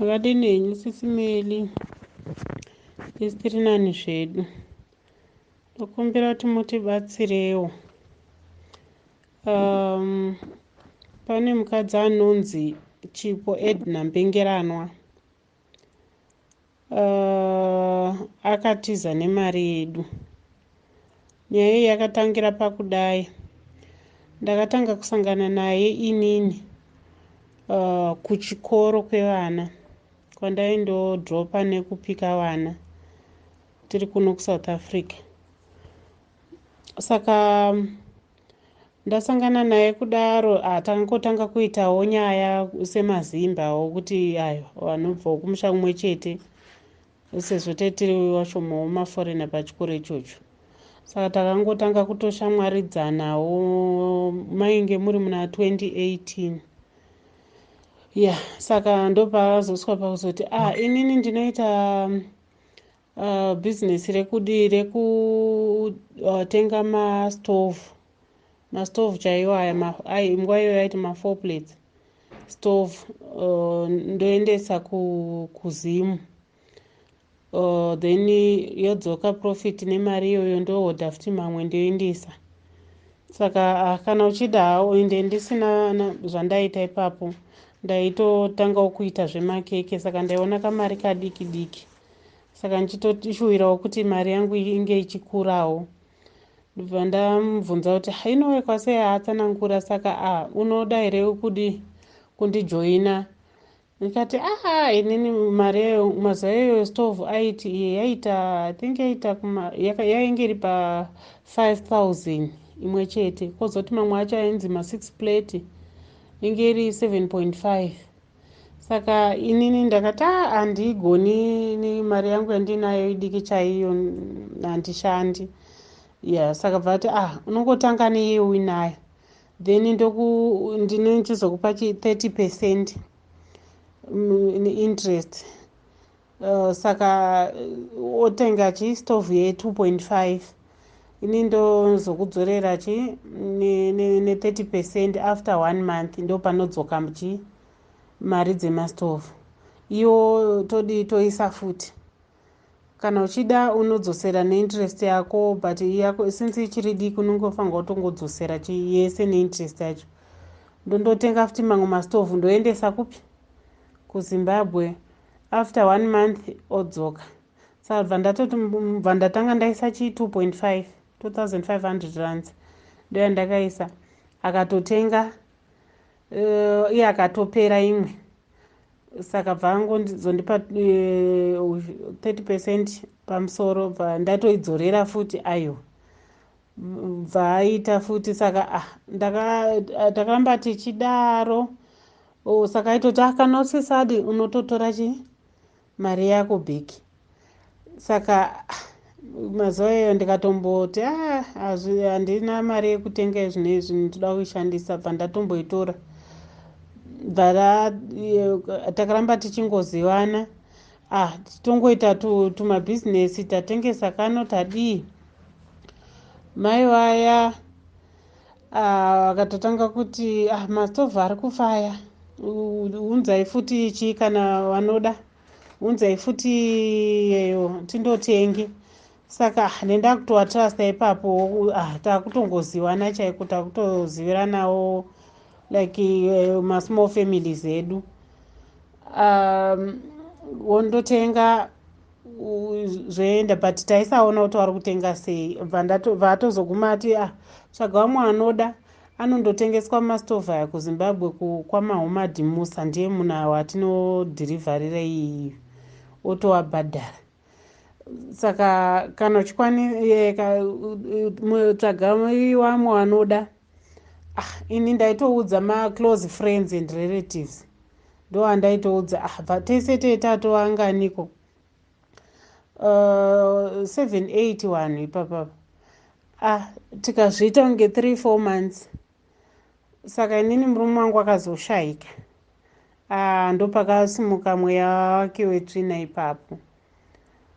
Akadini henyu sisimeli isi tiri nani zvedu. Tokumbira kuti mutibatsirewo. Pane mukadzi anonzi Chipo Ednar Mbengeranwa. Akatiza nemari yedu. Nyaya iyi yakatangira pakudai. Ndakatanga kusangana naye inini kuchikoro kwevana kwandaindodropa nekupika vana tiri kuno kuSouth Africa. Saka ndasangana naye kudaro takangotanga kuitawo nyaya semaZimba wokuti ayo vanobvawo kumusha kumwe chete sezvo tiri washomawo maforena pachikoro ichocho. Saka takangotanga kutoshamwaridzanawo mainge muri muna 2018. Saka ndopakazoswa pakuzoti inini ndinoita bhizinesi rekutenga mastovhu chaiwo aya nguva iyoyo aiti ma4 plates stove ndoendesa kuZimu. Then yodzoka profit nemari iyoyo ndohodha futi mamwe ndoendesa. Saka kana uchida hawo ende ndisina zvandaita ipapo ndaitotangawo kuita zvemakeke. Saka ndaiona kamari kadiki diki. Saka ndichitoshuwirawo kuti mari yangu inge ichikurawo. Ndobva ndamubvunza kuti inowekwa sei haatsanangura. Saka unoda here kundijoina. Ndikati inini mari yayo mazuva iyoyo stove yaita I think yainge iri pa 5,000 imwe chete. Kozoti mamwe acho ainzi ma6 plate inge iri 7.5. Saka inini ndakati handigoni mari yangu yandinayo idiki chaiyo handishandi. Saka bvati unongotanga neyewi nayo then ndinochizokupa 30% interest. Saka otenga stove ye2.5 ini ndozokudzorera ne30% after 1 month ndopanodzoka mari dzemastove. Iwo todi toisa futi. Kana uchida unodzosera neinterest yako but yako since ichiri diki unongofanirwa kutongodzosera yese neinterest yacho. Ndondotenga futi mamwe mastove ndoendesa kupi kuZimbabwe. After 1 month odzoka. Saka bva ndatanga ndaisa 2.5 2,500 rands ndoya ndakaisa. Akatotenga iye akatopera imwe. Saka bva angozondipa 30% pamusoro bva ndatoidzorera futi ayo bva aita futi. Saka takaramba tichidaro. Saka aitoti kana usisadi unototora mari yako bheki. Saka mazuva iyoyo ndikatomboti handina mari yekutenga zvinezvi ndoda kuishandisa. Bva ndatomboitora. Takaramba tichingozivana titongoita tumabhizinesi tatengesa kano tadii. Mai vaya vakatotanga kuti mastovhu ari kufaya unzai futi kana vanoda unzai futi tindotenge. Saka nenda kutovatrasta ipapo takutongozivana chaiko takutoziviranawo like masmall families edu. Wondotenga zvoenda but taisaona kuti vari kutenga sei. Vatozoguma ati tsvaga vamwe anoda anondotengeswa mastovhu aya kuZimbabwe kwamahoma dhimusa ndiye munhu watinodhirivharira iyi otovabhadhara. Saka kana uchitsvaga vamwe vanoda ini ndaitoudza maclose friends and relatives ndowandaitoudza tese tatovanganiko 7-8 vanhu ipapapa. Tikazviita kunge 3-4 months. Saka inini murume wangu akazoshayika. Ndopakasimuka mweya wake wetsvina ipapo.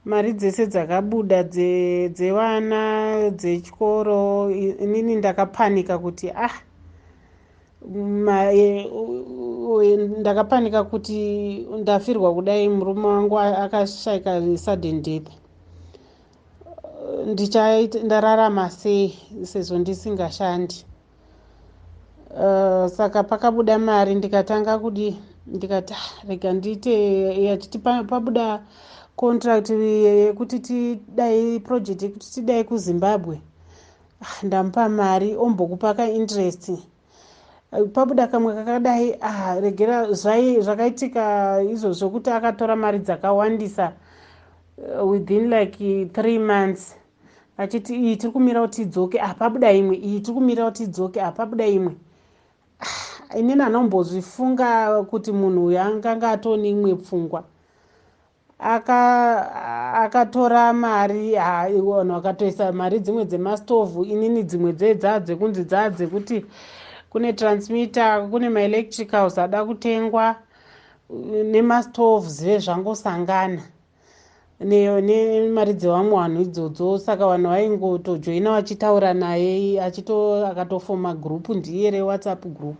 Mari dzese dzakabuda dzevana dzechikoro. Inini ndakapanika kuti ndakapanika kuti ndafirwa kudai murume wangu akashaika sudden death. Ndararama sei sezvo ndisingashandi? Saka pakabuda mari ndikatanga ndikati rega ndiite yachiti pabuda contract yekuti tidai project yekuti tidai kuZimbabwe. Ndamupa mari ombokupa interest. Pabuda kamwe kakadai regera zvakaitika izvozvo kuti akatora mari dzakawandisa within like 3 months achiti iyi tiri kumira kuti idzoke pabuda imwe, iyi tiri kumira kuti idzoke pabuda imwe. Inini anombozvifunga kuti munhu uyu anganga atone imwe pfungwa. Akatora mari vanhu vakatoisa mari dzimwe dzemastovhu, inini dzimwe dzekunzi dzadzekuti kune transmitter, kune maelectricals ada kutengwa nemastovhu zvezvangosangana nemari dzevamwe vanhu idzodzo. Saka vanhu vaingotojoina vachitaura naye akatofoma group, ndiye reWhatsApp group.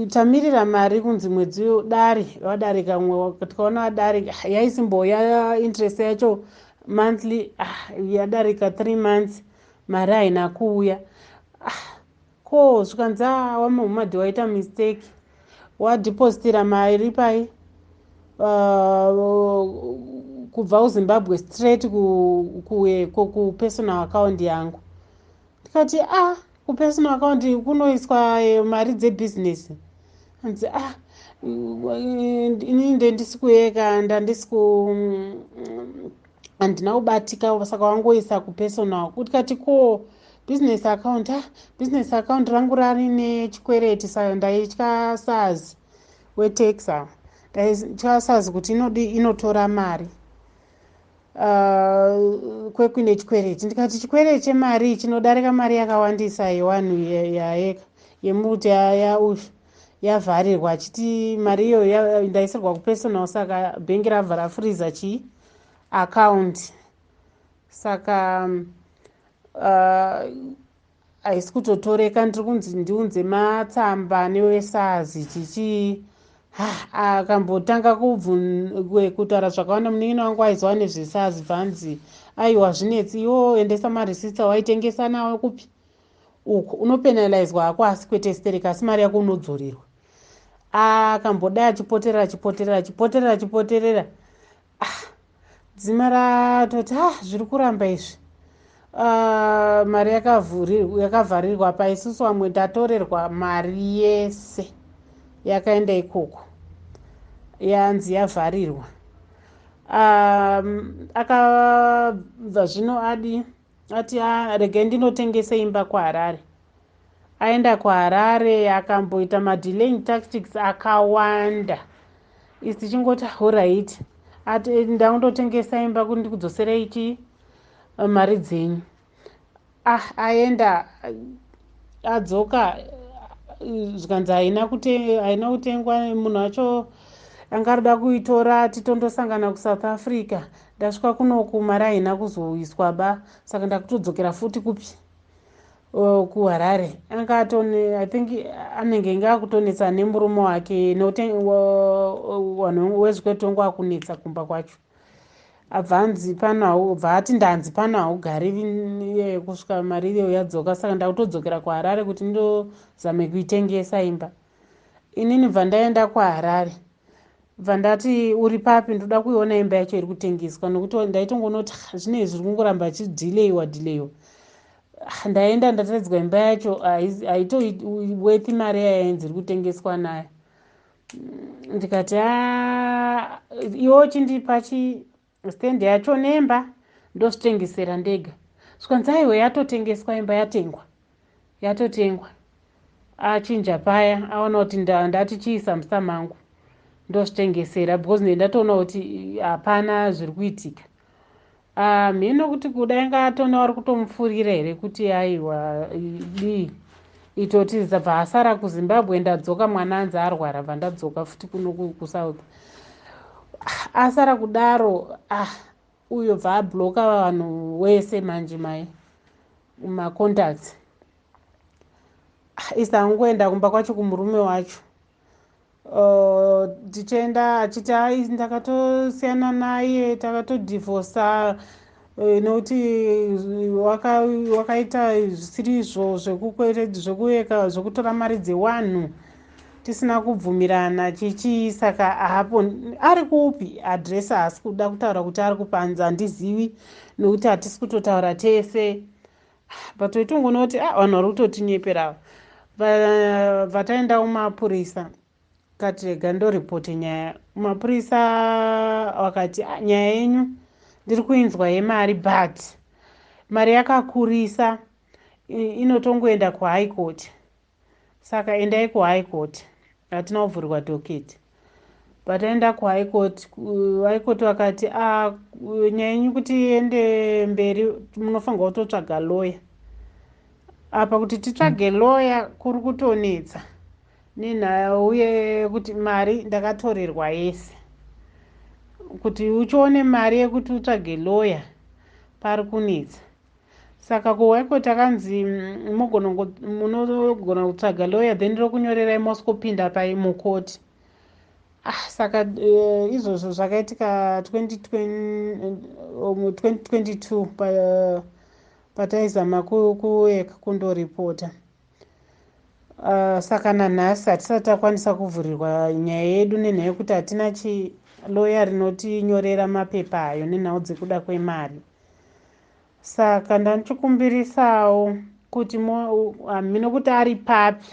Tamirira mari kunzi mwedzi dare wadarika, mwe tikaona wadarika yaisimboya interest yacho monthly, yadarika 3 months mari haina kuuya. Ko zvikanzi wamuhamadi waita mistake, wadhipozitira mari pai kubva kuZimbabwe straight kupersonal account yangu. Ndikati kupersonal account kunoiswa mari dzebusiness. Anzi inini ndendisi kuyeka, handina kubatika, saka wangoisa kupersonal. Kutikati ko business account, business account rangu rari nechikwereti, saka ndaitya SARS weTexa, ndaitya SARS kuti inotora mari kwekuine chikwereti. Ndikati chikwereti chemari chinodarika mari yakawandisa yewanhu yaeka yemuti yavharirwa, achiti mari iyo ndaisirwa kupersonal, saka bhengi ravhara freezer account. Saka haisi kutotoreka. Ndiri kunzi ndiunze matsamba neweSARS chichi akambotanga kutaura zvakawanda. Munin'ina wangu aiziva nezveSARS, bvanzi aiwa zvinetsi, iwo endesa marisitsa waitengesa nawo kupi uko unopenalizwa hako, asi kwete stereka, asi mari yako unodzorerwa. Akambodai achipoterera dzima ratoti zviri kuramba izvi. Mari yakavharirwa pa isusu vamwe tatorerwa mari yese yakaenda ikoko, yanzi yavharirwa. Akabva zvino ati regai ndinotengese imba kuHarare. Aenda kuHarare akamboita madelaying tactics akawanda. Isi tichingoti alright, ndakundotengesa imba kuti ndikudzoserei mari dzenyu. Aenda adzoka zvikanzi haina kutengwa. Munhu wacho anga arida kuitora titondosangana kuSouth Africa. Ndasvika kunoku mari haina kuzoiswa saka ndakutodzokera futi kupi kuHarare. I think anenge inge akutonetsa nemurume wake, nokuti vanhu wezvikwetu wangu akunetsa kumba kwacho. Abvanzi bvaati ndanzi pano haugari kusvika mari iyo yadzoka, saka ndakutodzokera kuHarare kuti ndozame kuitengesa imba. Inini bva ndaenda kuHarare, bva ndati uri papi, ndoda kuiona imba yacho iri kutengeswa, nokuti ndaitongonoti zvinezvi zviri kungoramba achidhileyiwa. Ndaenda ndataridzwa imba yacho haitowethi mari yainzi iri kutengeswa nayo. Ndikati iwo chindipa stand yacho nemba ndozvitengesera ndega. Zvikanzi aiwe yatotengeswa imba, yatotengwa. Achinja paya aona kuti ndati chiisa musama mangu ndozvitengesera, because ndatoona kuti hapana zviri kuitika. Mhino kuti kudai ngatona wari kutomupfurira here kuti aiwa itoti bva asara kuZimbabwe, ndadzoka mwana anzi arwara, bva ndadzoka futi kuno kuSouth. Asara kudaro uyo bva abloka vanhu wese manje macontacts. isangoenda kumba kwacho kumurume wacho. Tichienda achiti ai ndakatosiyana naye takatodhivhosa nokuti wakaita zvisirizvo zvekuyeka zvekutora mari dzewanhu tisina kubvumirana chichii. Saka hapo ari kupi adhiresi haasi kuda kutaura kuti ari kupanza, handizivi nokuti hatisi kutotaura tese. Patoitongoona kuti vanhu vari kutotinyepera. Vataenda kumapurisa kati rega ndoripoti nyaya. Mapurisa wakati nyaya yenyu ndiri kuinzwa yemari but mari yakakurisa inotongoenda kuhigh court. Saka endai kuhigh court, hatina kuvhurirwa dhoketi. Pataenda kuhigh court, high court wakati nyaya yenyu kuti iende mberi munofanirwa kutotsvaga lawyer. Apa kuti titsvage lawyer kuri kutonetsa uye kuti mari ndakatorerwa yese. Kuti uchione mari yekuti utsvage lawyer pari kunetsa. Saka kuhigh court akanzi munogona kutsvaga lawyer then rokunyorerai moskopinda mukoti. Saka izvozvo zvakaitika 2022 pataizama kundoripota. Saka nanhasi hatisati takwanisa kuvhurirwa nyaya yedu nenyaya yekuti hatina lawyer rinotinyorera mapepa ayo nenhau dzekuda kwemari. Saka ndandichikumbirisawo kuti nokuti ari papi.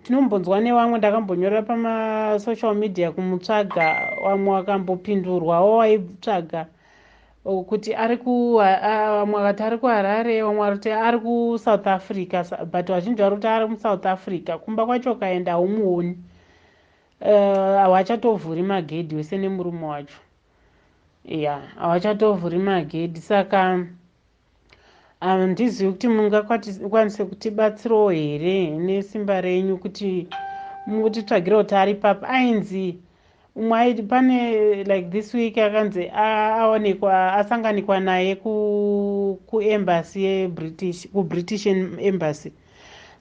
Tinombonzwa nevamwe ndakambonyorera pamasocial media kumutsvaga, vamwe vakambopindurwawo waitsvaga kuti vamwe vakati ari kuHarare, vamwe vakati ari kuSouth Africa, but vazhinji vari kuti ari muSouth Africa. Kumba kwacho ukaenda haumuoni, havachatovhuri magedhi wese nemurume wacho. Havachatovhuri magedhi. Saka handizivi kuti mungakwanise kutibatsirawo here nesimba renyu kuti mutitsvagire kuti ari papa. Ainzi umwe pane like this week akanzi asanganikwa naye kuembassy yeBritish, kuBritish embassy.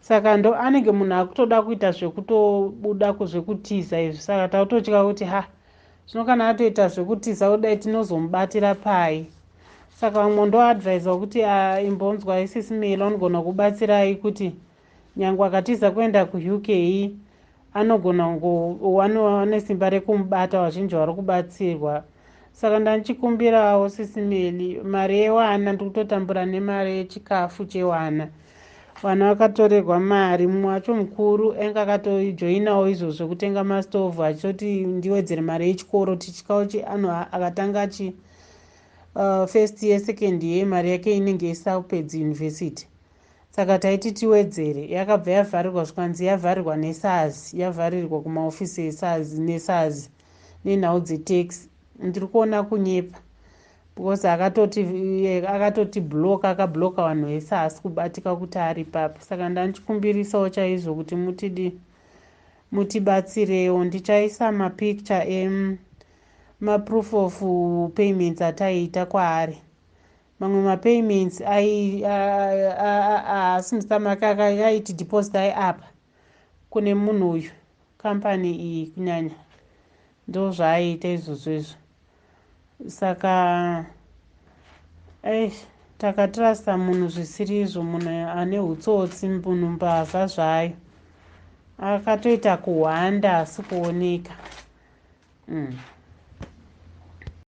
Saka anenge munhu akutoda kuita zvekutobuda zvekutiza izvi. Saka takutotya kuti zvino kana atoita zvekutiza kudai tinozomubatira pai. Saka vamwe ndoadvaisa kuti imbonzwa isisi Mela anogona kubatsirai kuti nyangwe akatiza kuenda kuUK anogona wane simba rekumubata, vazhinji vari kubatsirwa. Saka ndandichikumbirawo sisi Meli, mari yewana ndikutotambura nemari yechikafu chewana. Vana vakatorerwa mari, mumwe wacho mukuru ainge akatojoinawo izvo zvekutenga mastovhu achitoti ndiwedzere mari yechikoro. Tichikawo anhu akatanga first year second year mari yake inenge isapedzi university. Saka taiti tiwedzere, yakabva yavharirwa zvikanzi yavharirwa neSARS, yavharirwa kumaofisi eSARS neSARS nenhau dzetaxi. Ndiri kuona kunyepa because akatoti block, akabloka vanhu vese haasi kubatika kuti ari papa. Saka ndandichikumbirisawo chaizvo kuti mutibatsirewo. Ndichaisa mapicture maproof of payments ataiita kwaari. Mamwe mapayments aiti deposit apa kune munhu uyu, kampani iyi kunyanya, ndo zvaaita izvozvo izvo. Saka takatrasta munhu zvisirizvo, munhu ane hutsotsi, munhu mbavha zvayo, akatoita kuhwanda asi kuoneka.